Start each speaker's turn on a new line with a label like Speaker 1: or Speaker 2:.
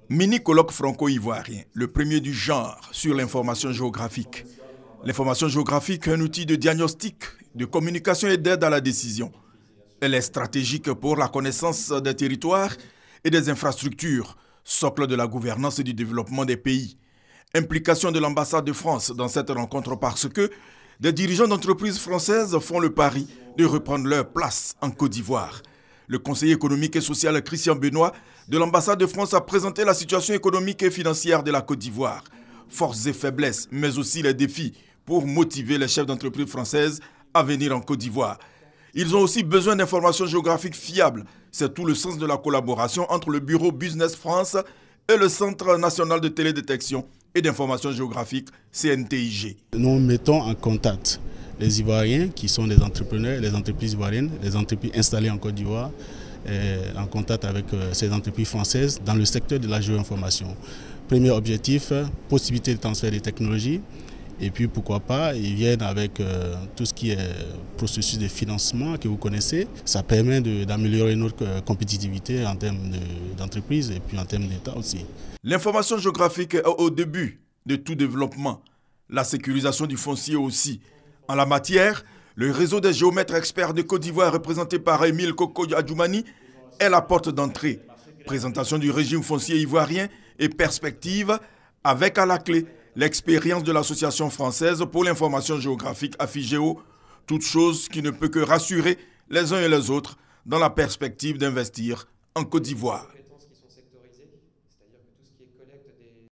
Speaker 1: Mini-colloque franco-ivoirien, le premier du genre sur l'information géographique. L'information géographique est un outil de diagnostic, de communication et d'aide à la décision. Elle est stratégique pour la connaissance des territoires et des infrastructures, socle de la gouvernance et du développement des pays. Implication de l'ambassade de France dans cette rencontre parce que des dirigeants d'entreprises françaises font le pari de reprendre leur place en Côte d'Ivoire. Le conseiller économique et social Christian Benoît de l'ambassade de France a présenté la situation économique et financière de la Côte d'Ivoire, forces et faiblesses, mais aussi les défis pour motiver les chefs d'entreprise françaises à venir en Côte d'Ivoire. Ils ont aussi besoin d'informations géographiques fiables. C'est tout le sens de la collaboration entre le bureau Business France et le Centre national de télédétection et d'information géographique, CNTIG.
Speaker 2: Nous mettons en contact les Ivoiriens qui sont des entrepreneurs, les entreprises ivoiriennes, les entreprises installées en Côte d'Ivoire, en contact avec ces entreprises françaises dans le secteur de la géoinformation. Premier objectif, possibilité de transfert des technologies. Et puis pourquoi pas, ils viennent avec tout ce qui est processus de financement que vous connaissez. Ça permet d'améliorer notre compétitivité en termes d'entreprise et puis en termes d'État aussi.
Speaker 1: L'information géographique est au début de tout développement. La sécurisation du foncier aussi. En la matière, le réseau des géomètres experts de Côte d'Ivoire représenté par Émile Koko Adjoumani est la porte d'entrée. Présentation du régime foncier ivoirien et perspective avec à la clé l'expérience de l'Association française pour l'information géographique AFIGEO, toute chose qui ne peut que rassurer les uns et les autres dans la perspective d'investir en Côte d'Ivoire.